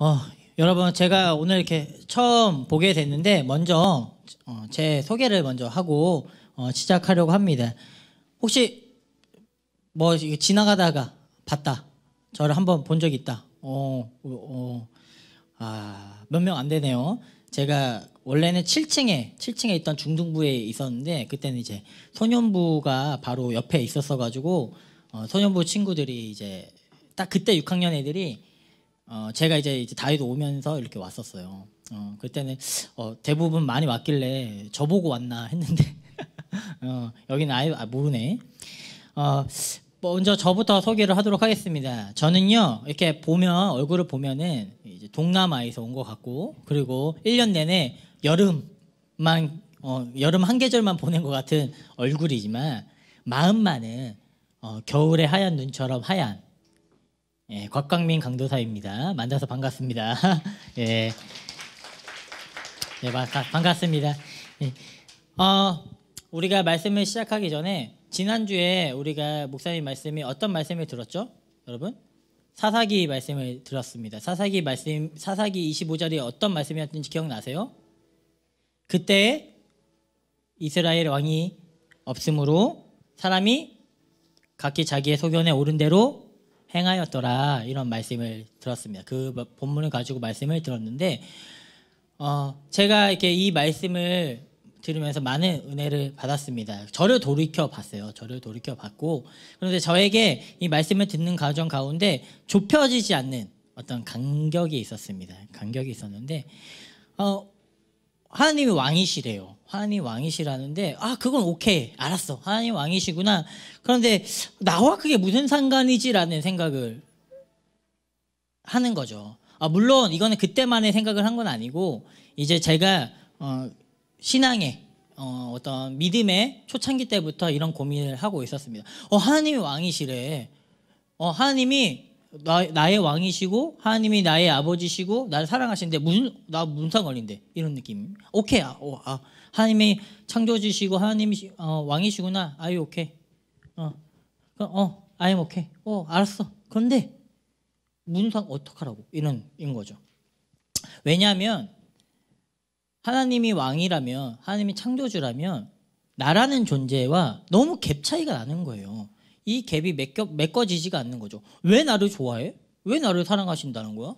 어, 여러분 제가 오늘 이렇게 처음 보게 됐는데 먼저 제 소개를 먼저 하고 시작하려고 합니다. 혹시 뭐 이게 지나가다가 봤다, 저를 한번 본 적 있다. 몇 명 안 되네요. 제가 원래는 7층에 있던 중등부에 있었는데 그때는 이제 소년부가 바로 옆에 있었어 가지고 소년부 친구들이 이제 딱 그때 6학년 애들이 제가 이제 다이도 오면서 이렇게 왔었어요. 그때는 대부분 많이 왔길래 저보고 왔나 했는데 여기는 아예 모르네. 먼저 저부터 소개를 하도록 하겠습니다. 저는요, 이렇게 보면 얼굴을 보면은 이제 동남아에서 온 것 같고, 그리고 1년 내내 여름 한 계절만 보낸 것 같은 얼굴이지만 마음만은 겨울의 하얀 눈처럼 하얀, 예, 곽광민 강도사입니다. 만나서 반갑습니다. 예, 예, 반갑습니다. 예. 우리가 말씀을 시작하기 전에 지난주에 우리가 목사님 말씀이 어떤 말씀을 들었죠? 여러분? 사사기 말씀을 들었습니다. 사사기 25절이 어떤 말씀이었는지 기억나세요? 그때 이스라엘 왕이 없으므로 사람이 각기 자기의 소견에 옳은 대로 행하였더라, 이런 말씀을 들었습니다. 그 본문을 가지고 말씀을 들었는데 제가 이렇게 이 말씀을 들으면서 많은 은혜를 받았습니다. 저를 돌이켜 봤어요. 저를 돌이켜 봤고, 그런데 저에게 이 말씀을 듣는 과정 가운데 좁혀지지 않는 어떤 간격이 있었습니다. 간격이 있었는데 하나님이 왕이시래요. 하나님 왕이시라는데 그건 오케이, 알았어, 하나님 왕이시구나. 그런데 나와 그게 무슨 상관이지라는 생각을 하는 거죠. 물론 이거는 그때만의 생각을 한 건 아니고, 이제 제가 신앙의 어떤 믿음의 초창기 때부터 이런 고민을 하고 있었습니다. 하나님이 왕이시래. 하나님이 나의 왕이시고 하나님이 나의 아버지시고 나를 사랑하시는데 무슨 상관인데, 이런 느낌. 오케이. 하나님이 창조주시고 하나님이 왕이시구나. 아유 오케이. I'm 오케이. 알았어. 그런데 어떡하라고, 이런 거죠. 왜냐하면 하나님이 왕이라면, 하나님이 창조주라면 나라는 존재와 너무 갭 차이가 나는 거예요. 이 갭이 메꿔지지가 않는 거죠. 왜 나를 좋아해? 왜 나를 사랑하신다는 거야?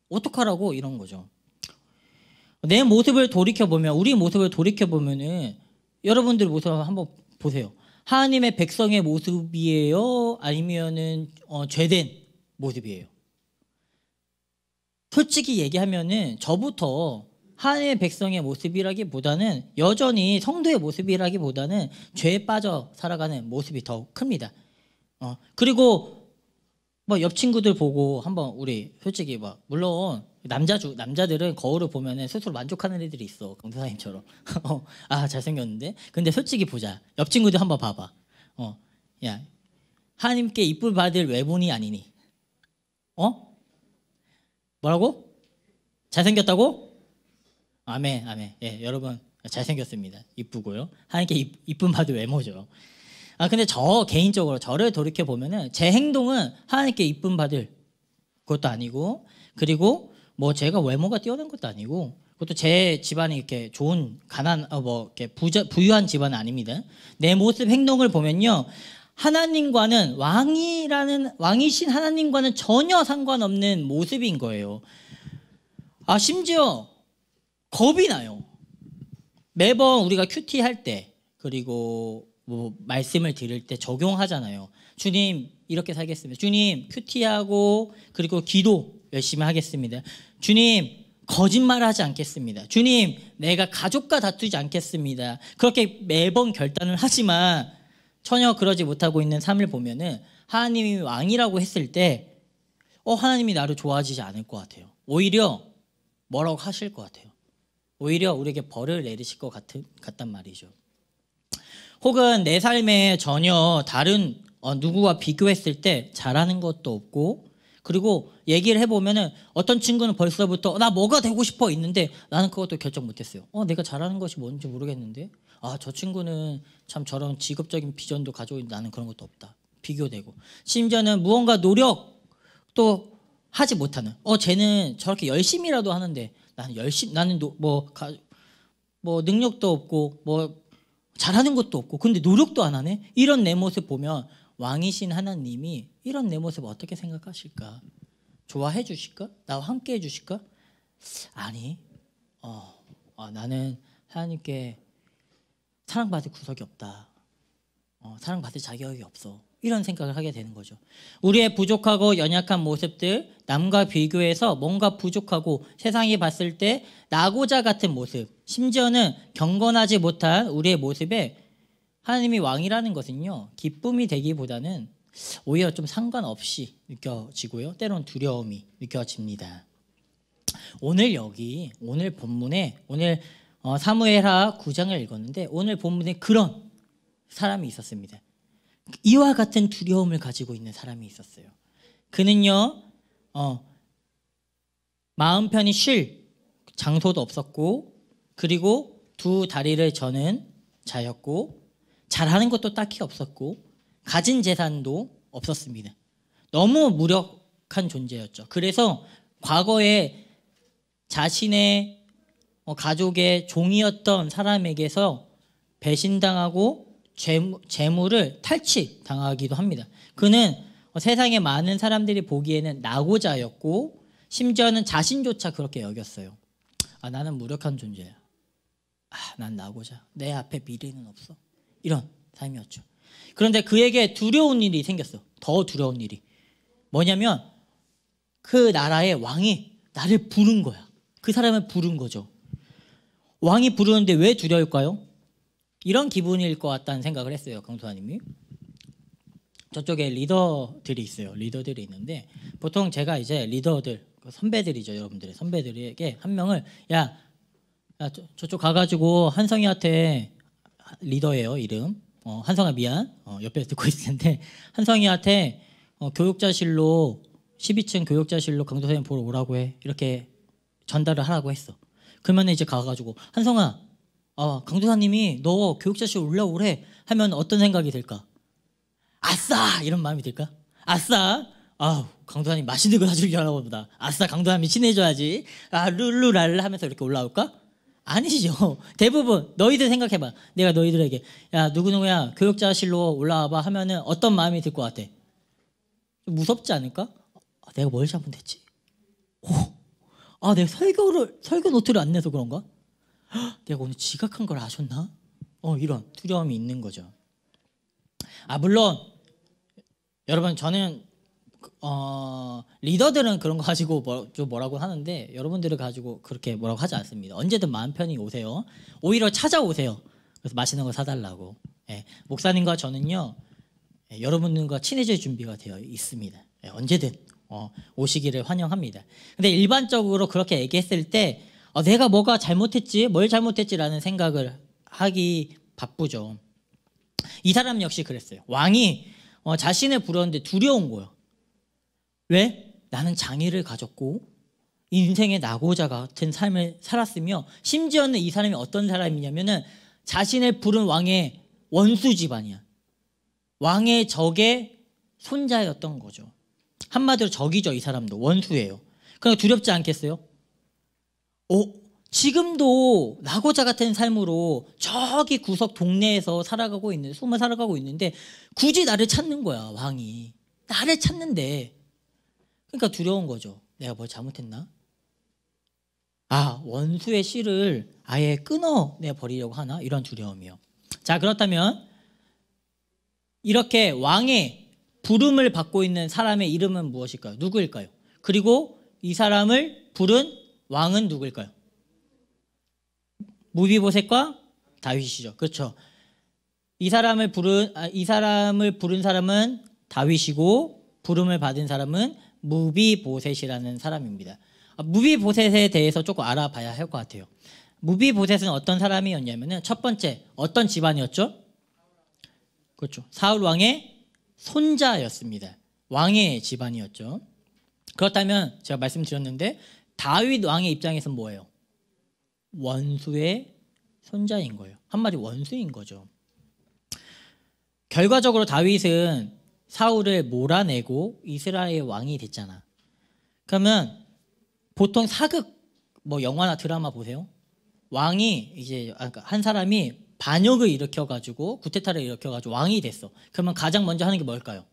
어떡하라고, 이런 거죠. 내 모습을 돌이켜보면, 우리 모습을 돌이켜보면은 여러분들 모습을 한번 보세요. 하나님의 백성의 모습이에요? 아니면은 죄된 모습이에요? 솔직히 얘기하면은 저부터 하나님의 백성의 모습이라기보다는, 여전히 성도의 모습이라기보다는 죄에 빠져 살아가는 모습이 더 큽니다. 그리고 옆 친구들 보고 한번 우리 솔직히 물론 남자들은 거울을 보면은 스스로 만족하는 애들이 있어, 강사님처럼. 잘생겼는데. 근데 솔직히 보자. 옆 친구들 한번 봐봐. 야, 하나님께 이쁨 받을 외모니 아니니? 뭐라고? 잘생겼다고? 아멘. 예, 여러분 잘생겼습니다. 이쁘고요. 하나님께 이쁨 받을 외모죠. 근데 저 개인적으로 저를 돌이켜 보면은 제 행동은 하나님께 이쁨 받을 것도 아니고, 그리고 제가 외모가 뛰어난 것도 아니고, 그것도 제 집안이 이렇게 좋은 이렇게 부유한 집안은 아닙니다. 내 모습 행동을 보면요, 하나님과는 왕이신 하나님과는 전혀 상관없는 모습인 거예요. 심지어 겁이 나요. 매번 우리가 큐티 할 때, 그리고 말씀을 드릴 때 적용하잖아요. 주님 이렇게 살겠습니다. 주님 큐티하고 그리고 기도 열심히 하겠습니다. 주님 거짓말하지 않겠습니다. 주님 내가 가족과 다투지 않겠습니다. 그렇게 매번 결단을 하지만 전혀 그러지 못하고 있는 삶을 보면은 하나님이 왕이라고 했을 때 하나님이 나를 좋아하지 않을 것 같아요. 오히려 뭐라고 하실 것 같아요. 오히려 우리에게 벌을 내리실 것 같단 말이죠. 혹은 내 삶에 전혀 다른 누구와 비교했을 때 잘하는 것도 없고, 그리고 얘기를 해보면은 어떤 친구는 벌써부터 나 뭐가 되고 싶어 있는데 나는 그것도 결정 못했어요. 내가 잘하는 것이 뭔지 모르겠는데, 저 친구는 참 저런 직업적인 비전도 가지고 있는데 나는 그런 것도 없다. 비교되고, 심지어는 무언가 노력, 또 하지 못하는. 쟤는 저렇게 열심히라도 하는데 나는 뭐 능력도 없고 뭐 잘하는 것도 없고 근데 노력도 안 하네. 이런 내 모습 보면 왕이신 하나님이 이런 내 모습 어떻게 생각하실까? 좋아해 주실까? 나와 함께 해 주실까? 아니, 나는 하나님께 사랑받을 구석이 없다. 사랑받을 자격이 없어. 이런 생각을 하게 되는 거죠. 우리의 부족하고 연약한 모습들, 남과 비교해서 뭔가 부족하고 세상이 봤을 때 나고자 같은 모습, 심지어는 경건하지 못한 우리의 모습에 하나님이 왕이라는 것은요, 기쁨이 되기보다는 오히려 좀 상관없이 느껴지고요, 때로는 두려움이 느껴집니다. 오늘 본문에 사무엘하 9장을 읽었는데 오늘 본문에 그런 사람이 있었습니다. 이와 같은 두려움을 가지고 있는 사람이 있었어요. 그는요, 마음 편히 쉴 장소도 없었고, 그리고 두 다리를 저는 자였고, 잘하는 것도 딱히 없었고, 가진 재산도 없었습니다. 너무 무력한 존재였죠. 그래서 과거에 자신의 가족의 종이었던 사람에게서 배신당하고 재물을 탈취당하기도 합니다. 그는 세상에 많은 사람들이 보기에는 낙오자였고 심지어는 자신조차 그렇게 여겼어요. 나는 무력한 존재야. 난 낙오자. 내 앞에 미래는 없어. 이런 삶이었죠. 그런데 그에게 두려운 일이 생겼어. 더 두려운 일이. 뭐냐면 그 나라의 왕이 나를 부른 거야. 그 사람을 부른 거죠. 왕이 부르는데 왜 두려울까요? 이런 기분일 것 같다는 생각을 했어요. 강도사님이. 저쪽에 리더들이 있어요. 리더들이 있는데 보통 제가 이제 리더들, 선배들이죠. 여러분들의 선배들에게 한 명을 저쪽 가가지고 한성이한테, 리더예요 이름, 한성아 미안, 옆에서 듣고 있을 텐데 한성이한테 교육자실로 12층 교육자실로 강도사님 보러 오라고 해. 이렇게 전달을 하라고 했어. 그러면 이제 가가지고 한성아, 강도사님이 너 교육자실 올라오래 하면 어떤 생각이 들까? 아싸! 이런 마음이 들까? 아싸! 강도사님 맛있는 거 사주려나 보다. 아싸, 강도사님이 친해져야지. 룰루랄라 하면서 이렇게 올라올까? 아니죠. 대부분 너희들 생각해봐. 내가 너희들에게 누구누구야 교육자실로 올라와봐 하면은 어떤 마음이 들 것 같아? 좀 무섭지 않을까? 내가 뭘 잘못했지? 내가 설교 노트를 안 내서 그런가? 내가 오늘 지각한 걸 아셨나? 이런 두려움이 있는 거죠. 물론 여러분, 저는 리더들은 그런 거 가지고 좀 뭐라고 하는데 여러분들을 가지고 그렇게 뭐라고 하지 않습니다. 언제든 마음 편히 오세요. 오히려 찾아오세요. 그래서 맛있는 거 사달라고. 목사님과 저는요, 여러분들과 친해질 준비가 되어 있습니다. 언제든 오시기를 환영합니다. 근데 일반적으로 그렇게 얘기했을 때 내가 뭐가 잘못했지, 뭘 잘못했지라는 생각을 하기 바쁘죠. 이 사람 역시 그랬어요. 왕이 자신을 부르는데 두려운 거예요. 왜? 나는 장애를 가졌고 인생의 낙오자 같은 삶을 살았으며, 심지어는 이 사람이 어떤 사람이냐면은 자신을 부른 왕의 원수 집안이야. 왕의 적의 손자였던 거죠. 한마디로 적이죠. 이 사람도 원수예요. 그러니까 두렵지 않겠어요? 지금도 낙오자 같은 삶으로 저기 구석 동네에서 숨어 살아가고 있는데 굳이 나를 찾는 거야. 왕이 나를 찾는데. 그러니까 두려운 거죠. 내가 뭘 잘못했나? 원수의 씨를 아예 끊어내 버리려고 하나? 이런 두려움이요. 자, 그렇다면 이렇게 왕의 부름을 받고 있는 사람의 이름은 무엇일까요? 누구일까요? 그리고 이 사람을 부른 왕은 누구일까요? 무비보셋과 다윗이죠. 그렇죠. 이 사람을 부른 사람은 다윗이고 부름을 받은 사람은 무비보셋이라는 사람입니다. 무비보셋에 대해서 조금 알아봐야 할 것 같아요. 무비보셋은 어떤 사람이었냐면은 첫 번째, 어떤 집안이었죠? 그렇죠. 사울 왕의 손자였습니다. 왕의 집안이었죠. 그렇다면 제가 말씀드렸는데 다윗 왕의 입장에서는 뭐예요? 원수의 손자인 거예요. 한마디 원수인 거죠. 결과적으로 다윗은 사울을 몰아내고 이스라엘 왕이 됐잖아. 그러면 보통 사극 뭐 영화나 드라마 보세요. 왕이 이제 한 사람이 반역을 일으켜가지고 쿠데타를 일으켜가지고 왕이 됐어. 그러면 가장 먼저 하는 게 뭘까요?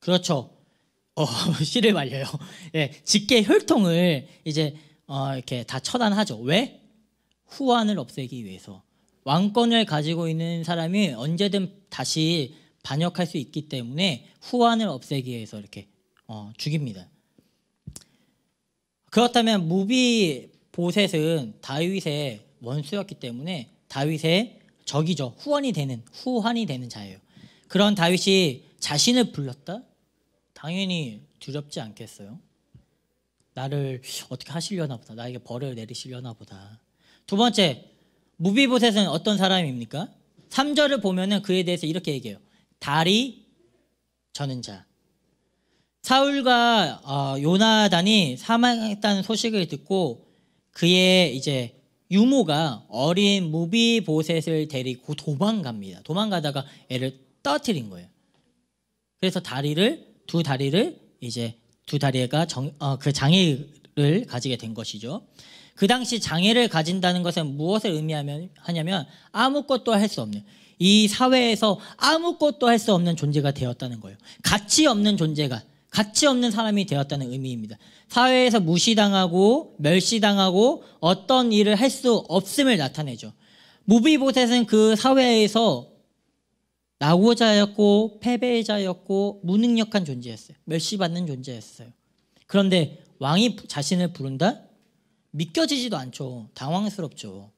그렇죠. 씨를 말려요. 예, 직계 혈통을 이제 이렇게 다 처단하죠. 왜? 후환을 없애기 위해서. 왕권을 가지고 있는 사람이 언제든 다시 반역할 수 있기 때문에 후환을 없애기 위해서 이렇게 죽입니다. 그렇다면 무비보셋은 다윗의 원수였기 때문에 다윗의 적이죠. 후환이 되는 자예요. 그런 다윗이 자신을 불렀다? 당연히 두렵지 않겠어요? 나를 어떻게 하시려나 보다. 나에게 벌을 내리시려나 보다. 두 번째, 무비보셋은 어떤 사람입니까? 3절을 보면은 그에 대해서 이렇게 얘기해요. 다리 저는 자. 사울과 요나단이 사망했다는 소식을 듣고 그의 이제 유모가 어린 무비보셋을 데리고 도망갑니다. 도망가다가 애를 떨어뜨린 거예요. 그래서 두 다리를 이제 두 다리가 그 장애를 가지게 된 것이죠. 그 당시 장애를 가진다는 것은 무엇을 의미하냐면 아무것도 할 수 없는, 이 사회에서 아무것도 할 수 없는 존재가 되었다는 거예요. 가치 없는 존재가, 가치 없는 사람이 되었다는 의미입니다. 사회에서 무시당하고 멸시당하고 어떤 일을 할 수 없음을 나타내죠. 무비보셋은 그 사회에서 낙오자였고 패배자였고 무능력한 존재였어요. 멸시받는 존재였어요. 그런데 왕이 자신을 부른다? 믿겨지지도 않죠. 당황스럽죠.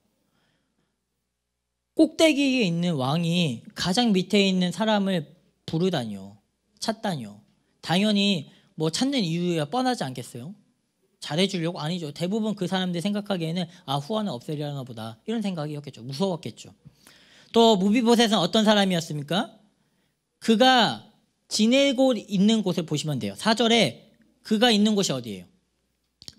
꼭대기에 있는 왕이 가장 밑에 있는 사람을 부르다니요. 찾다니요. 당연히 뭐 찾는 이유야 뻔하지 않겠어요? 잘해주려고? 아니죠. 대부분 그 사람들 생각하기에는 후환을 없애려나 보다 이런 생각이었겠죠. 무서웠겠죠. 또 무비보셋은 어떤 사람이었습니까? 그가 지내고 있는 곳을 보시면 돼요. 4절에 그가 있는 곳이 어디예요?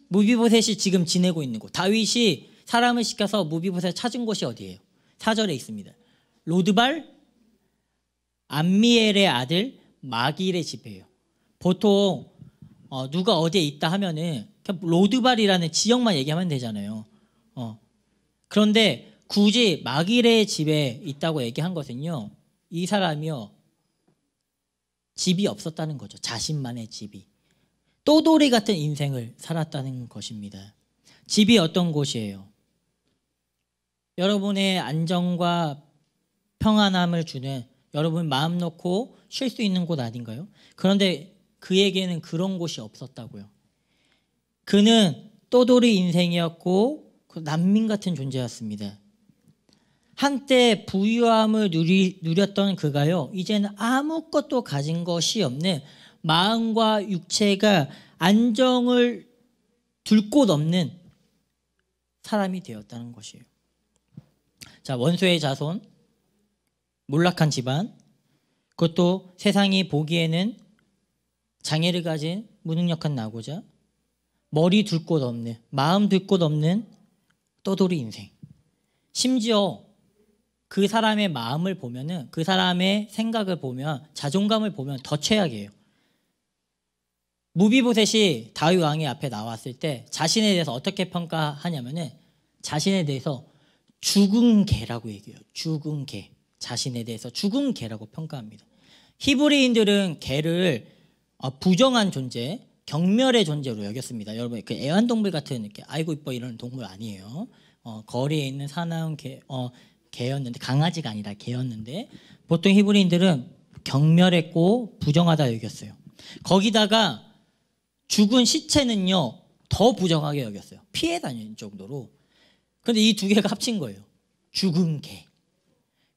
무비보셋이 지금 지내고 있는 곳. 다윗이 사람을 시켜서 무비보셋을 찾은 곳이 어디예요? 4절에 있습니다. 로드발 암미엘의 아들 마길의 집이에요. 보통 누가 어디에 있다 하면은 그냥 로드발이라는 지역만 얘기하면 되잖아요. 그런데 굳이 마길의 집에 있다고 얘기한 것은요, 이 사람이요 집이 없었다는 거죠. 자신만의 집이. 또돌이 같은 인생을 살았다는 것입니다. 집이 어떤 곳이에요? 여러분의 안정과 평안함을 주는, 여러분 마음 놓고 쉴 수 있는 곳 아닌가요? 그런데 그에게는 그런 곳이 없었다고요. 그는 또돌이 인생이었고 난민 같은 존재였습니다. 한때 부유함을 누렸던 그가요, 이제는 아무것도 가진 것이 없는, 마음과 육체가 안정을 둘 곳 없는 사람이 되었다는 것이에요. 자, 원수의 자손, 몰락한 집안, 그것도 세상이 보기에는 장애를 가진 무능력한 낙오자, 머리 둘 곳 없는, 마음 둘 곳 없는 떠돌이 인생. 심지어 그 사람의 마음을 보면은, 그 사람의 생각을 보면, 자존감을 보면 더 최악이에요. 무비보셋이 다윗 왕의 앞에 나왔을 때 자신에 대해서 어떻게 평가하냐면은, 자신에 대해서 죽은 개라고 얘기해요. 죽은 개. 자신에 대해서 죽은 개라고 평가합니다. 히브리인들은 개를 부정한 존재, 경멸의 존재로 여겼습니다. 여러분, 그 애완동물 같은 이렇게 아이고 이뻐 이런 동물 아니에요. 거리에 있는 사나운 개였는데, 강아지가 아니라 개였는데, 보통 히브리인들은 경멸했고 부정하다 여겼어요. 거기다가 죽은 시체는요 더 부정하게 여겼어요. 피해 다니는 정도로. 그런데 이 두 개가 합친 거예요. 죽은 개.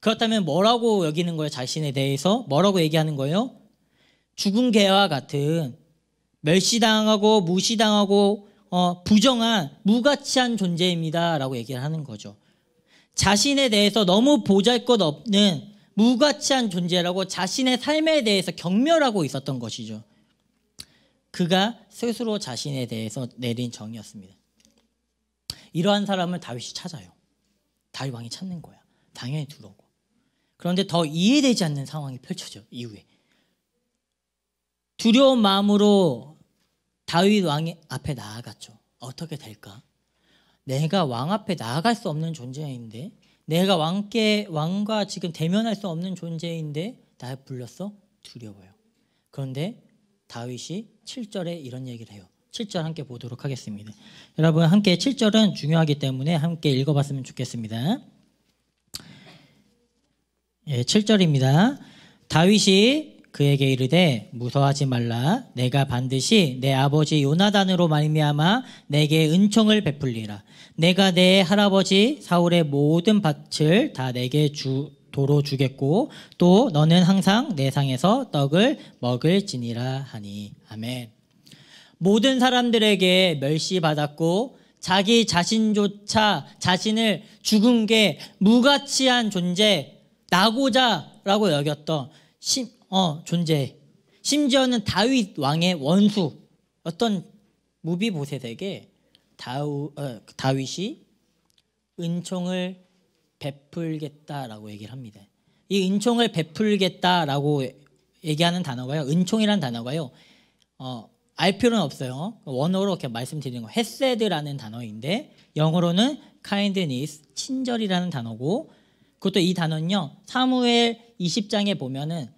그렇다면 뭐라고 여기는 거예요? 자신에 대해서 뭐라고 얘기하는 거예요? 죽은 개와 같은 멸시당하고 무시당하고 부정한 무가치한 존재입니다 라고 얘기를 하는 거죠. 자신에 대해서 너무 보잘것없는 무가치한 존재라고 자신의 삶에 대해서 경멸하고 있었던 것이죠. 그가 스스로 자신에 대해서 내린 정의였습니다. 이러한 사람을 다윗이 찾아요. 다윗 왕이 찾는 거야. 당연히 들어오고. 그런데 더 이해되지 않는 상황이 펼쳐져. 이후에 두려운 마음으로 다윗 왕 앞에 나아갔죠. 어떻게 될까? 내가 왕 앞에 나아갈 수 없는 존재인데, 내가 왕과 지금 대면할 수 없는 존재인데 날 불렀어? 두려워요. 그런데 다윗이 7절에 이런 얘기를 해요. 7절 함께 보도록 하겠습니다. 여러분 함께 7절은 중요하기 때문에 함께 읽어봤으면 좋겠습니다. 예, 7절입니다. 다윗이 그에게 이르되 무서워하지 말라. 내가 반드시 내 아버지 요나단으로 말미암아 내게 은총을 베풀리라. 내가 내 할아버지 사울의 모든 밭을 다 내게 도로 주겠고 또 너는 항상 내 상에서 떡을 먹을지니라 하니. 아멘. 모든 사람들에게 멸시받았고 자기 자신조차 자신을 죽은 게 무가치한 존재, 나고자라고 여겼던 존재, 심지어는 다윗 왕의 원수 어떤 무비보셋에게 다윗이 은총을 베풀겠다라고 얘기를 합니다. 이 은총을 베풀겠다라고 얘기하는 단어가요, 은총이라는 단어가요, 알 필요는 없어요. 원어로 이렇게 말씀드리는 거, 헤세드라는 단어인데 영어로는 kindness, 친절이라는 단어고, 그것도 이 단어는요 사무엘 20장에 보면은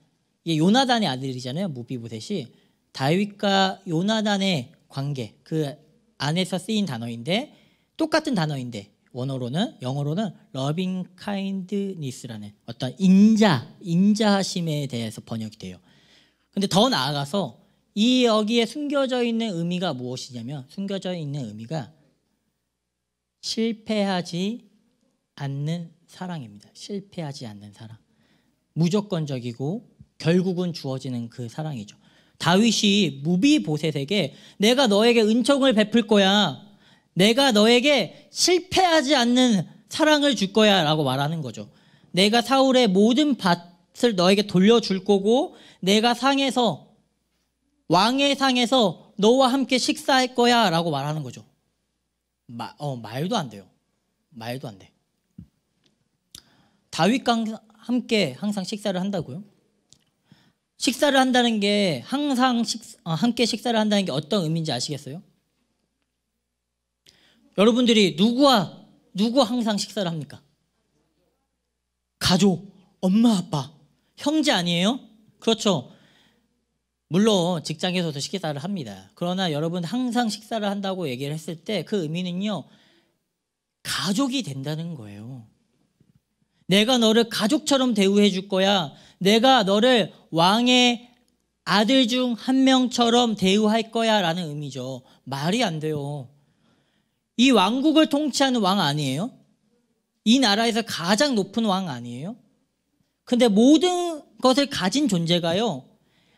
이게 요나단의 아들이잖아요. 무비보셋이 다윗과 요나단의 관계, 그 안에서 쓰인 단어인데 똑같은 단어인데 영어로는 loving kindness라는 어떤 인자하심에 대해서 번역이 돼요. 근데 더 나아가서 여기에 숨겨져 있는 의미가 무엇이냐면, 숨겨져 있는 의미가 실패하지 않는 사랑입니다. 실패하지 않는 사랑. 무조건적이고 결국은 주어지는 그 사랑이죠. 다윗이 무비보셋에게 내가 너에게 은총을 베풀 거야, 내가 너에게 실패하지 않는 사랑을 줄 거야 라고 말하는 거죠. 내가 사울의 모든 밭을 너에게 돌려줄 거고 내가 왕의 상에서 너와 함께 식사할 거야 라고 말하는 거죠. 말도 안 돼요. 말도 안 돼. 다윗과 함께 항상 식사를 한다고요? 식사를 한다는 게 항상 함께 식사를 한다는 게 어떤 의미인지 아시겠어요? 여러분들이 누구와 항상 식사를 합니까? 가족, 엄마, 아빠, 형제 아니에요? 그렇죠. 물론 직장에서도 식사를 합니다. 그러나 여러분 항상 식사를 한다고 얘기를 했을 때 그 의미는요, 가족이 된다는 거예요. 내가 너를 가족처럼 대우해 줄 거야. 내가 너를 왕의 아들 중 한 명처럼 대우할 거야 라는 의미죠. 말이 안 돼요. 이 왕국을 통치하는 왕 아니에요? 이 나라에서 가장 높은 왕 아니에요? 근데 모든 것을 가진 존재가요,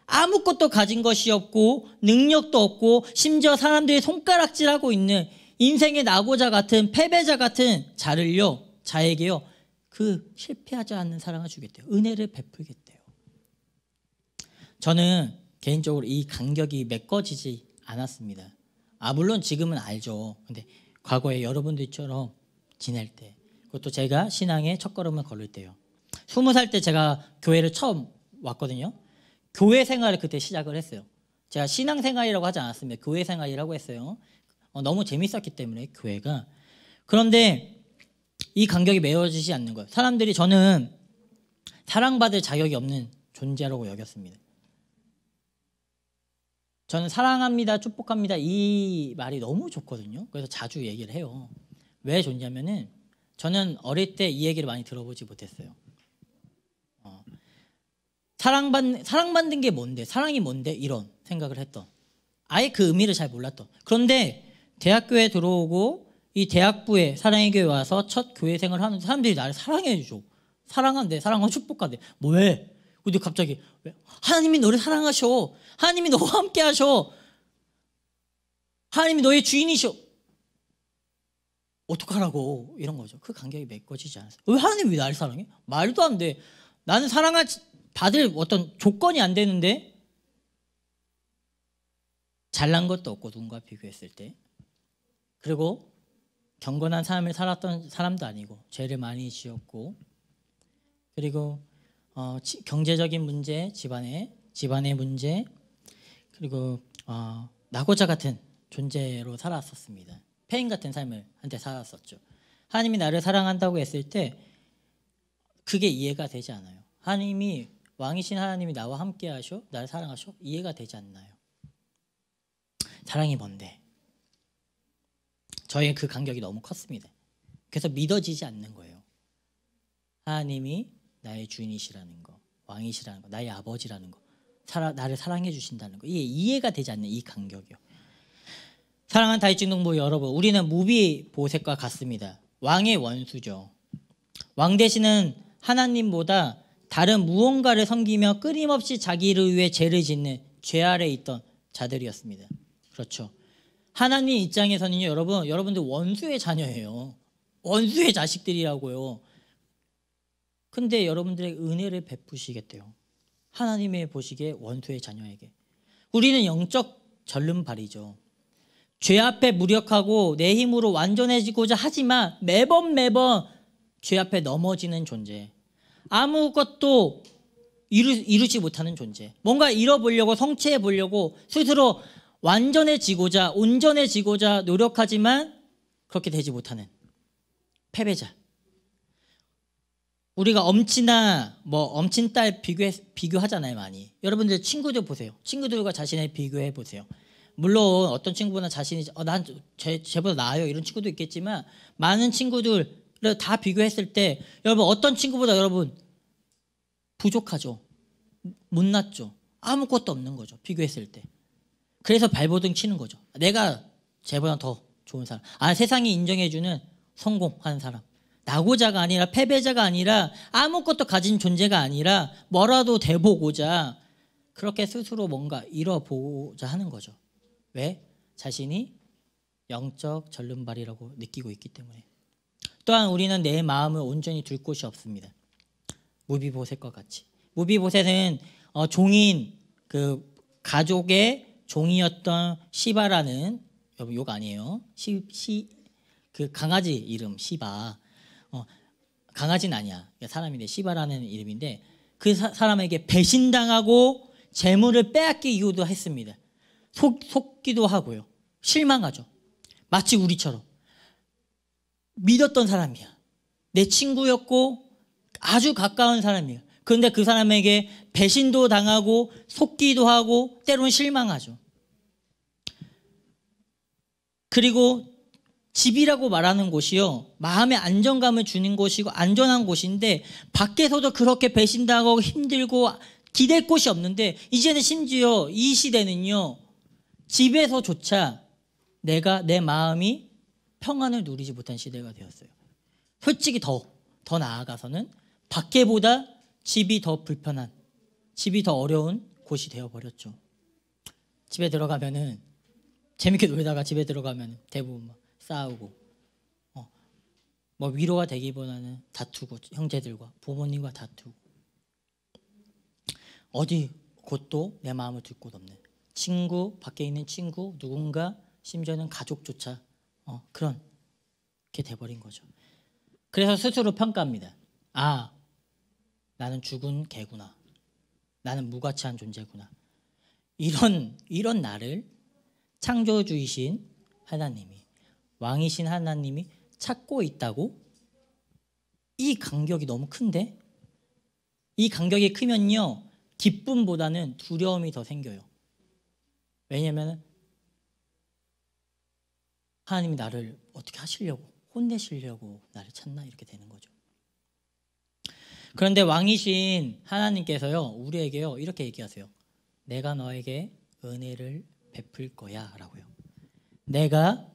아무것도 가진 것이 없고 능력도 없고 심지어 사람들이 손가락질하고 있는 인생의 낙오자 같은 패배자 같은 자에게요 그 실패하지 않는 사랑을 주겠대요. 은혜를 베풀겠대요. 저는 개인적으로 이 간격이 메꿔지지 않았습니다. 물론 지금은 알죠. 근데 과거에 여러분들처럼 지낼 때, 그것도 제가 신앙의 첫걸음을 걸을 때요. 20살 때 제가 교회를 처음 왔거든요. 교회 생활을 그때 시작을 했어요. 제가 신앙생활이라고 하지 않았습니다. 교회 생활이라고 했어요. 너무 재밌었기 때문에 교회가. 그런데 이 간격이 메워지지 않는 거예요. 사람들이 저는 사랑받을 자격이 없는 존재라고 여겼습니다. 저는 사랑합니다, 축복합니다 이 말이 너무 좋거든요. 그래서 자주 얘기를 해요. 왜 좋냐면은 저는 어릴 때 이 얘기를 많이 들어보지 못했어요. 사랑받는 게 뭔데, 사랑이 뭔데, 이런 생각을 했던, 아예 그 의미를 잘 몰랐던. 그런데 대학교에 들어오고 이 대학부에 사랑의 교회 와서 첫 교회 생활을 하는 사람들이 나를 사랑해 줘. 사랑한대, 사랑하고 축복한대. 뭐해? 근데 갑자기 하나님이 너를 사랑하셔. 하나님이 너와 함께 하셔. 하나님이 너의 주인이셔. 어떡하라고, 이런 거죠. 그 간격이 메꿔지지 않았어요. 왜 하나님이 나를 사랑해? 말도 안 돼. 나는 사랑을 받을 어떤 조건이 안 되는데, 잘난 것도 없고 누군가 비교했을 때, 그리고 경건한 삶을 살았던 사람도 아니고 죄를 많이 지었고, 그리고 경제적인 문제, 집안의 문제, 그리고 낙오자 같은 존재로 살았었습니다. 폐인 같은 삶을 한때 살았었죠. 하나님이 나를 사랑한다고 했을 때 그게 이해가 되지 않아요. 하나님이 왕이신 하나님이 나와 함께 하셔? 나를 사랑하셔? 이해가 되지 않나요? 사랑이 뭔데? 저의 그 간격이 너무 컸습니다. 그래서 믿어지지 않는 거예요. 하나님이 나의 주인이시라는 거, 왕이시라는 거, 나의 아버지라는 거, 나를 사랑해 주신다는 거, 이게 이해가 되지 않는 이 간격이요. 사랑하는 다윗 중동부 여러분, 우리는 무비보셋과 같습니다. 왕의 원수죠. 왕 대신은 하나님보다 다른 무언가를 섬기며 끊임없이 자기를 위해 죄를 짓는 죄 아래 있던 자들이었습니다. 그렇죠. 하나님 입장에서는요, 여러분들 원수의 자녀예요. 원수의 자식들이라고요. 근데 여러분들의 은혜를 베푸시겠대요. 하나님의 보시기에 원수의 자녀에게. 우리는 영적 절름발이죠. 죄 앞에 무력하고 내 힘으로 완전해지고자 하지만 매번 죄 앞에 넘어지는 존재. 아무것도 이루지 못하는 존재. 뭔가 이뤄보려고 성취해 보려고 스스로 완전해지고자 온전해지고자 노력하지만 그렇게 되지 못하는 패배자. 우리가 엄친아 엄친딸 비교하잖아요. 많이. 여러분들 친구들 보세요. 친구들과 자신을 비교해 보세요. 물론 어떤 친구보다 자신이 난 쟤보다 나아요 이런 친구도 있겠지만 많은 친구들을 다 비교했을 때 여러분 어떤 친구보다 여러분 부족하죠. 못났죠. 아무것도 없는 거죠. 비교했을 때. 그래서 발버둥 치는 거죠. 내가 쟤보다 더 좋은 사람. 세상이 인정해주는 성공하는 사람. 낙오자가 아니라 패배자가 아니라 아무것도 가진 존재가 아니라 뭐라도 돼보고자 그렇게 스스로 뭔가 이뤄보고자 하는 거죠. 왜? 자신이 영적 절름발이라고 느끼고 있기 때문에. 또한 우리는 내 마음을 온전히 둘 곳이 없습니다. 무비보셋과 같이. 무비보셋은 종인 그 가족의 종이었던 시바라는 욕 아니에요. 그 강아지 이름 시바. 강아지는 아니야. 사람인데 시바라는 이름인데 그 사람에게 배신당하고 재물을 빼앗기기도 했습니다. 속기도 하고요. 실망하죠. 마치 우리처럼. 믿었던 사람이야. 내 친구였고 아주 가까운 사람이에요. 그런데 그 사람에게 배신도 당하고 속기도 하고 때로는 실망하죠. 그리고 집이라고 말하는 곳이요. 마음의 안정감을 주는 곳이고 안전한 곳인데 밖에서도 그렇게 배신당하고 힘들고 기댈 곳이 없는데 이제는 심지어 이 시대는요. 집에서조차 내 마음이 평안을 누리지 못한 시대가 되었어요. 솔직히 더 나아가서는 밖에보다 집이 더 불편한, 집이 더 어려운 곳이 되어버렸죠. 집에 들어가면은 재밌게 놀다가 집에 들어가면 대부분 막 싸우고 위로가 되기보다는 다투고 형제들과 부모님과 다투고 어디 곳도 내 마음을 둘 곳 없는 친구, 밖에 있는 친구, 누군가 심지어는 가족조차 그렇게 돼버린 거죠. 그래서 스스로 평가합니다. 나는 죽은 개구나. 나는 무가치한 존재구나. 이런 나를 창조주이신 하나님이, 왕이신 하나님이 찾고 있다고? 이 간격이 너무 큰데? 이 간격이 크면요 기쁨보다는 두려움이 더 생겨요. 왜냐하면 하나님이 나를 어떻게 하시려고, 혼내시려고 나를 찾나 이렇게 되는 거죠. 그런데 왕이신 하나님께서요 우리에게요 이렇게 얘기하세요. 내가 너에게 은혜를 베풀 거야 라고요. 내가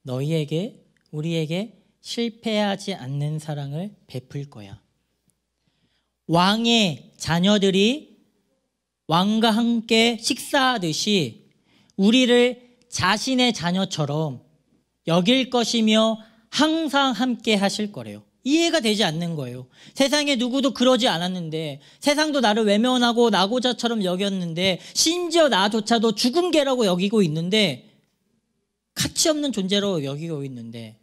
너희에게 우리에게 실패하지 않는 사랑을 베풀 거야. 왕의 자녀들이 왕과 함께 식사하듯이 우리를 자신의 자녀처럼 여길 것이며 항상 함께 하실 거래요. 이해가 되지 않는 거예요. 세상에 누구도 그러지 않았는데 세상도 나를 외면하고 낙오자처럼 여겼는데 심지어 나조차도 죽은 개라고 여기고 있는데 가치 없는 존재로 여기고 있는데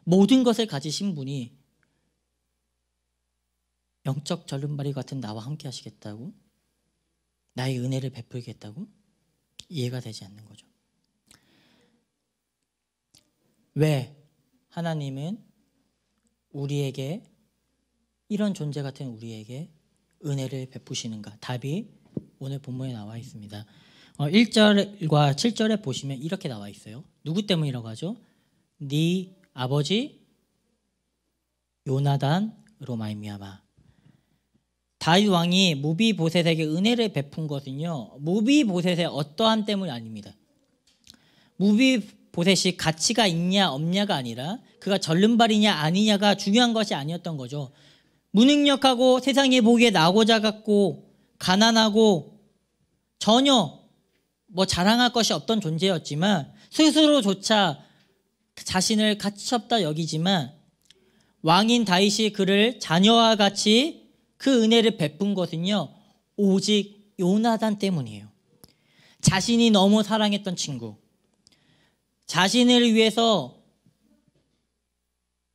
모든 것을 가지신 분이 영적 절름발이 같은 나와 함께 하시겠다고? 나의 은혜를 베풀겠다고? 이해가 되지 않는 거죠. 왜 하나님은 우리에게, 이런 존재 같은 우리에게 은혜를 베푸시는가? 답이 오늘 본문에 나와 있습니다. 1절과 7절에 보시면 이렇게 나와 있어요. 누구 때문이라고 하죠? 네 아버지 요나단으로 말미암아. 다윗 왕이 무비보셋에게 은혜를 베푼 것은요, 무비보셋의 어떠함 때문이 아닙니다. 무비보셋이 가치가 있냐 없냐가 아니라 그가 절름발이냐 아니냐가 중요한 것이 아니었던 거죠. 무능력하고 세상에 보기에 나고자 같고 가난하고 전혀 자랑할 것이 없던 존재였지만, 스스로조차 자신을 가치 없다 여기지만 왕인 다윗이 그를 자녀와 같이 그 은혜를 베푼 것은요, 오직 요나단 때문이에요. 자신이 너무 사랑했던 친구, 자신을 위해서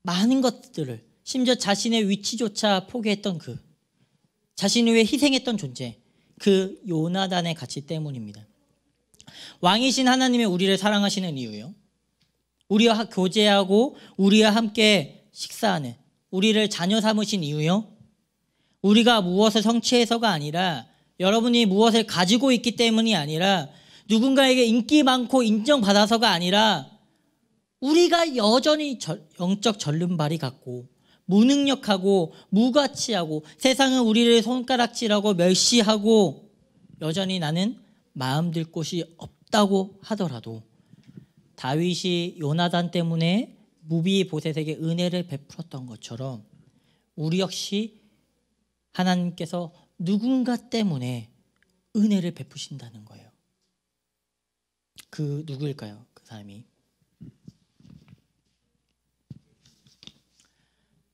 많은 것들을, 심지어 자신의 위치조차 포기했던 그, 자신을 위해 희생했던 존재, 그 요나단의 가치 때문입니다. 왕이신 하나님이 우리를 사랑하시는 이유요, 우리와 교제하고 우리와 함께 식사하는, 우리를 자녀 삼으신 이유요, 우리가 무엇을 성취해서가 아니라, 여러분이 무엇을 가지고 있기 때문이 아니라, 누군가에게 인기 많고 인정받아서가 아니라, 우리가 여전히 영적 절름발이 같고 무능력하고 무가치하고 세상은 우리를 손가락질하고 멸시하고 여전히 나는 마음 들 곳이 없다고 하더라도, 다윗이 요나단 때문에 무비보셋에게 은혜를 베풀었던 것처럼 우리 역시 하나님께서 누군가 때문에 은혜를 베푸신다는 거예요. 그 누구일까요? 그 사람이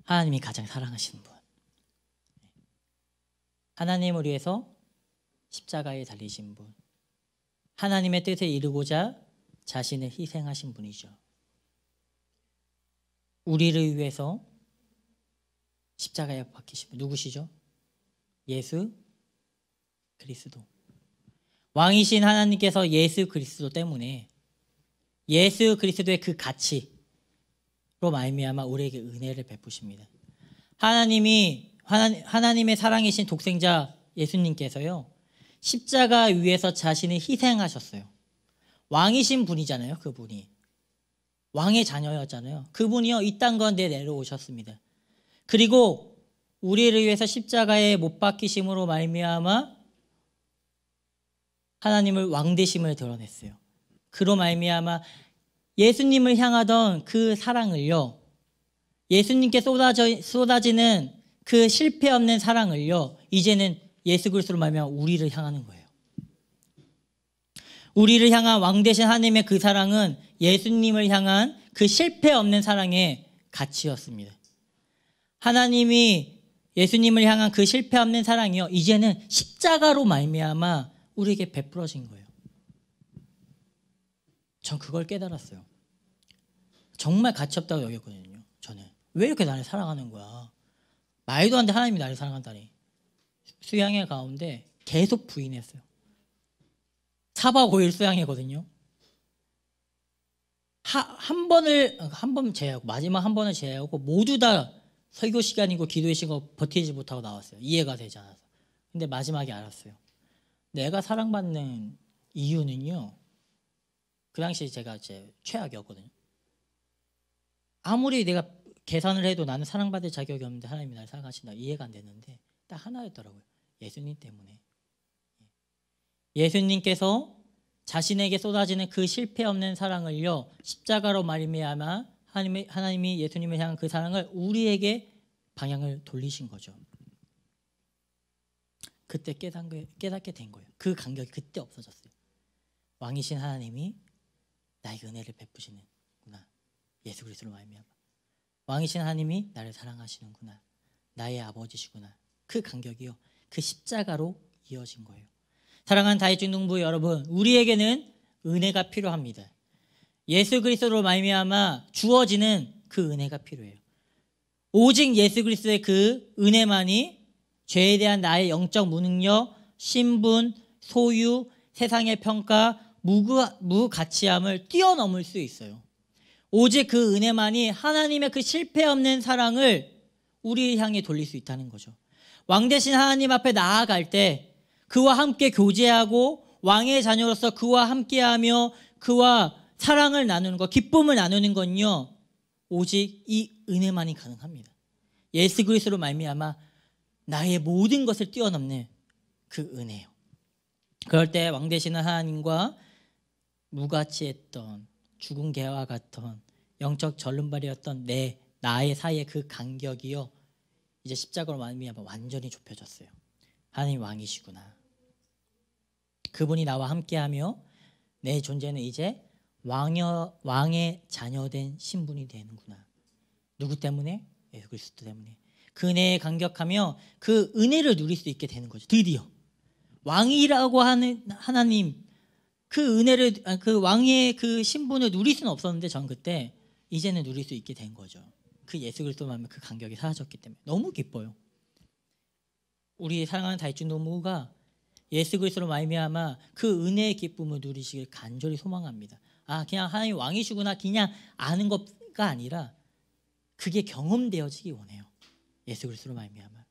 하나님이 가장 사랑하시는 분, 하나님을 위해서 십자가에 달리신 분, 하나님의 뜻에 이루고자 자신을 희생하신 분이죠. 우리를 위해서 십자가에 박히신 분 누구시죠? 예수 그리스도. 왕이신 하나님께서 예수 그리스도 때문에, 예수 그리스도의 그 가치로 말미암아 우리에게 은혜를 베푸십니다. 하나님의 사랑이신 독생자 예수님께서요, 십자가 위에서 자신을 희생하셨어요. 왕이신 분이잖아요. 그분이 왕의 자녀였잖아요. 그분이요, 이 땅 가운데 내려오셨습니다. 그리고 우리를 위해서 십자가에 못 박히심으로 말미암아 하나님을 왕되심을 드러냈어요. 그로 말미암아 예수님을 향하던 그 사랑을요, 예수님께 쏟아지는 그 실패 없는 사랑을요, 이제는 예수 그리스도로 말미암아 우리를 향하는 거예요. 우리를 향한 왕되신 하나님의 그 사랑은 예수님을 향한 그 실패 없는 사랑의 가치였습니다. 하나님이 예수님을 향한 그 실패 없는 사랑이요, 이제는 십자가로 말미암아 우리에게 베풀어진 거예요. 전 그걸 깨달았어요. 정말 가치 없다고 여겼거든요. 저는 왜 이렇게 나를 사랑하는 거야, 말도 안 돼, 하나님이 나를 사랑한다니. 수양회 가운데 계속 부인했어요. 4박 5일 수양회거든요. 한 번 제외하고, 마지막 한 번을 제외하고 모두 다 설교 시간이고 기도의 시간 버티지 못하고 나왔어요. 이해가 되지 않아서. 근데 마지막에 알았어요. 내가 사랑받는 이유는요, 그 당시에 제가 최악이었거든요. 아무리 내가 계산을 해도 나는 사랑받을 자격이 없는데 하나님이 나를 사랑하신다, 이해가 안 됐는데 딱 하나였더라고요. 예수님 때문에. 예수님께서 자신에게 쏟아지는 그 실패 없는 사랑을요, 십자가로 말미암아 하나님이 예수님을 향한 그 사랑을 우리에게 방향을 돌리신 거죠. 그때 깨닫게 된 거예요. 그 간격이 그때 없어졌어요. 왕이신 하나님이 나에게 은혜를 베푸시는구나, 예수 그리스도로 말미암아. 왕이신 하나님이 나를 사랑하시는구나, 나의 아버지시구나. 그 간격이요, 그 십자가로 이어진 거예요. 사랑하는 다윗 중등부 여러분, 우리에게는 은혜가 필요합니다. 예수 그리스도로 말미암아 주어지는 그 은혜가 필요해요. 오직 예수 그리스도의 그 은혜만이 죄에 대한 나의 영적 무능력, 신분, 소유, 세상의 평가, 무가치함을 뛰어넘을 수 있어요. 오직 그 은혜만이 하나님의 그 실패 없는 사랑을 우리 향해 돌릴 수 있다는 거죠. 왕 대신 하나님 앞에 나아갈 때 그와 함께 교제하고 왕의 자녀로서 그와 함께하며 그와 사랑을 나누는 것, 기쁨을 나누는 건요, 오직 이 은혜만이 가능합니다. 예수 그리스도로 말미암아 나의 모든 것을 뛰어넘는 그 은혜요. 그럴 때 왕 되시는 하나님과 무가치했던 죽은 개와 같던 영적 절름발이었던 나의 사이의 그 간격이요, 이제 십자가로 말미암아 완전히 좁혀졌어요. 하나님 왕이시구나. 그분이 나와 함께하며 내 존재는 이제 왕의 자녀된 신분이 되는구나. 누구 때문에? 예수 그리스도 때문에. 그 은혜에 감격하며 그 은혜를 누릴 수 있게 되는 거죠. 드디어 왕이라고 하는 하나님, 그 은혜를, 그 왕의 그 신분을 누릴 수는 없었는데 전 그때 이제는 누릴 수 있게 된 거죠. 그 예수 그리스도만 그 간격이 사라졌기 때문에 너무 기뻐요. 우리 사랑하는 다윗중 노무가 예수 그리스도로 말미암아 그 은혜의 기쁨을 누리시길 간절히 소망합니다. 그냥 하나님 왕이시구나 그냥 아는 것가 아니라 그게 경험되어지기 원해요. 예수 그리스도로 말미암아.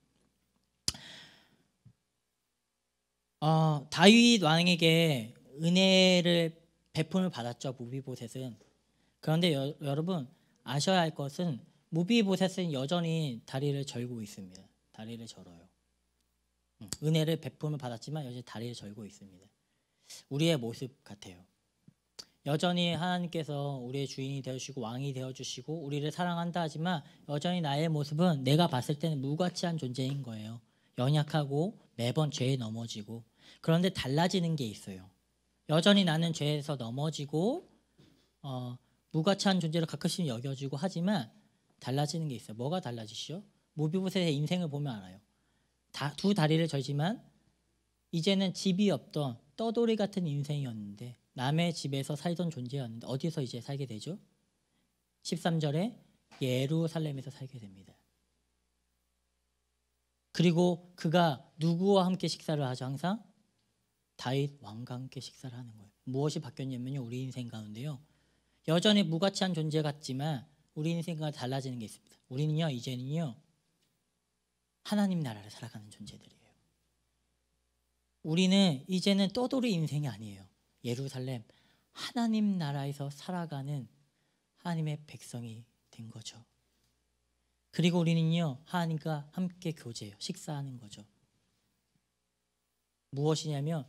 다윗 왕에게 은혜를 베품을 받았죠, 무비보셋은. 그런데 여러분 아셔야 할 것은 무비보셋은 여전히 다리를 절고 있습니다. 다리를 절어요. 은혜를 베품을 받았지만 여전히 다리를 절고 있습니다. 우리의 모습 같아요. 여전히 하나님께서 우리의 주인이 되어주시고 왕이 되어주시고 우리를 사랑한다 하지만 여전히 나의 모습은 내가 봤을 때는 무가치한 존재인 거예요. 연약하고 매번 죄에 넘어지고. 그런데 달라지는 게 있어요. 여전히 나는 죄에서 넘어지고 무가치한 존재로 가끔씩 여겨지고 하지만 달라지는 게 있어요. 뭐가 달라지시죠? 무비보셋의 인생을 보면 알아요. 두 다리를 절지만 이제는 집이 없던 떠돌이 같은 인생이었는데, 남의 집에서 살던 존재였는데 어디서 이제 살게 되죠? 13절에 예루살렘에서 살게 됩니다. 그리고 그가 누구와 함께 식사를 하죠? 항상 다윗 왕과 함께 식사를 하는 거예요. 무엇이 바뀌었냐면요, 우리 인생 가운데요, 여전히 무가치한 존재 같지만 우리 인생과 달라지는 게 있습니다. 우리는요 이제는요 하나님 나라를 살아가는 존재들이에요. 우리는 이제는 떠돌이 인생이 아니에요. 예루살렘, 하나님 나라에서 살아가는 하나님의 백성이 된 거죠. 그리고 우리는요 하나님과 함께 교제해요. 식사하는 거죠. 무엇이냐면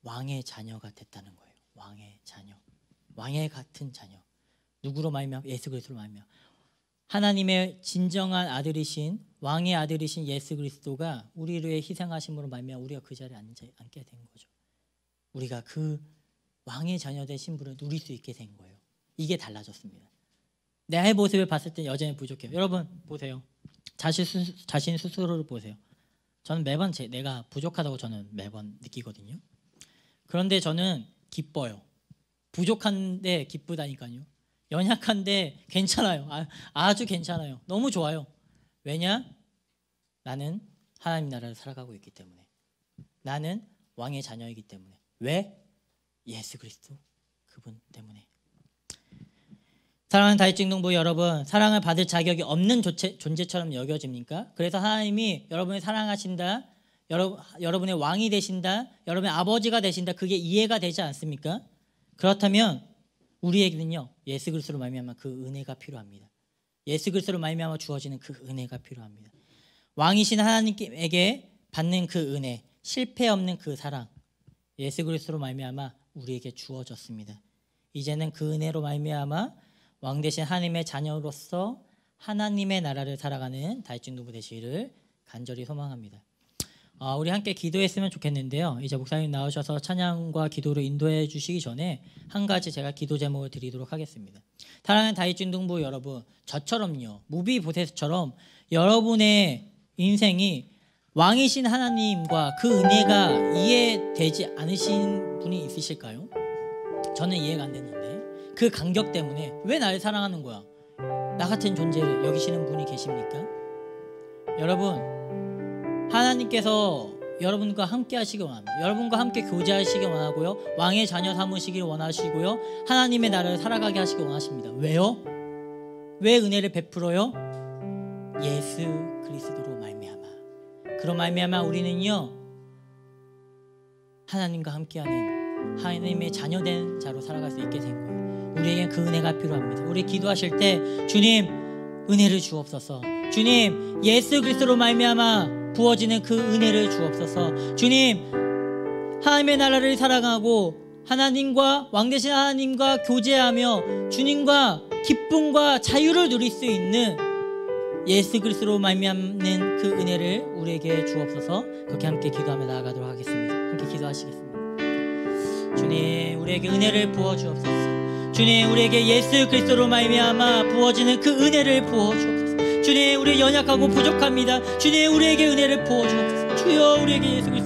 왕의 자녀가 됐다는 거예요. 왕의 자녀, 왕의 같은 자녀. 누구로 말미암아? 예수 그리스도로 말미암아. 하나님의 진정한 아들이신, 왕의 아들이신 예수 그리스도가 우리를 위해 희생하심으로 말미암아 우리가 그 자리에 앉게 된 거죠. 우리가 그 왕의 자녀된 신분을 누릴 수 있게 된 거예요. 이게 달라졌습니다. 내 모습을 봤을 때 여전히 부족해요. 여러분 보세요. 자신 스스로를 보세요. 저는 매번 내가 부족하다고 저는 매번 느끼거든요. 그런데 저는 기뻐요. 부족한데 기쁘다니까요. 연약한데 괜찮아요. 아주 괜찮아요. 너무 좋아요. 왜냐? 나는 하나님 나라를 살아가고 있기 때문에. 나는 왕의 자녀이기 때문에. 왜? 예수 그리스도 그분 때문에. 사랑하는 다윗중동부 여러분, 사랑을 받을 자격이 없는 존재처럼 여겨집니까? 그래서 하나님이 여러분을 사랑하신다, 여러분의 왕이 되신다, 여러분의 아버지가 되신다, 그게 이해가 되지 않습니까? 그렇다면 우리에게는요 예수 그리스도로 말미암아 그 은혜가 필요합니다. 예수 그리스도로 말미암아 주어지는 그 은혜가 필요합니다. 왕이신 하나님에게 받는 그 은혜, 실패 없는 그 사랑, 예수 그리스도로 말미암아 우리에게 주어졌습니다. 이제는 그 은혜로 말미암아 왕 대신 하나님의 자녀로서 하나님의 나라를 살아가는 다윗중동부 되시기를 간절히 소망합니다. 우리 함께 기도했으면 좋겠는데요. 이제 목사님 나오셔서 찬양과 기도를 인도해 주시기 전에 한 가지 제가 기도 제목을 드리도록 하겠습니다. 사랑하는 다윗중동부 여러분, 저처럼요, 무비보셋처럼 여러분의 인생이 왕이신 하나님과 그 은혜가 이해되지 않으신 분이 있으실까요? 저는 이해가 안 됐는데 그 간격 때문에 왜 나를 사랑하는 거야? 나 같은 존재를 여기시는 분이 계십니까? 여러분, 하나님께서 여러분과 함께 하시기 원합니다. 여러분과 함께 교제하시기 원하고요. 왕의 자녀 삼으시길 원하시고요. 하나님의 나라를 살아가게 하시기 원하십니다. 왜요? 왜 은혜를 베풀어요? 예수 그리스도로 말미암아. 그런 말미암아 우리는요 하나님과 함께하는 하나님의 자녀된 자로 살아갈 수 있게 된 거예요. 우리에겐 그 은혜가 필요합니다. 우리 기도하실 때 주님 은혜를 주옵소서. 주님 예수 그리스도로 말미암아 부어지는 그 은혜를 주옵소서. 주님 하나님의 나라를 살아가고 하나님과 왕되신 하나님과 교제하며 주님과 기쁨과 자유를 누릴 수 있는 예수 그리스도로 말미암는 그 은혜를 우리에게 주옵소서. 그렇게 함께 기도하며 나아가도록 하겠습니다. 함께 기도하시겠습니다. 주님 우리에게 은혜를 부어 주옵소서. 주님 우리에게 예수 그리스도로 말미암아 부어지는 그 은혜를 부어 주옵소서. 주님 우리 연약하고 부족합니다. 주님 우리에게 은혜를 부어 주옵소서. 주여 우리에게 예수 그리스도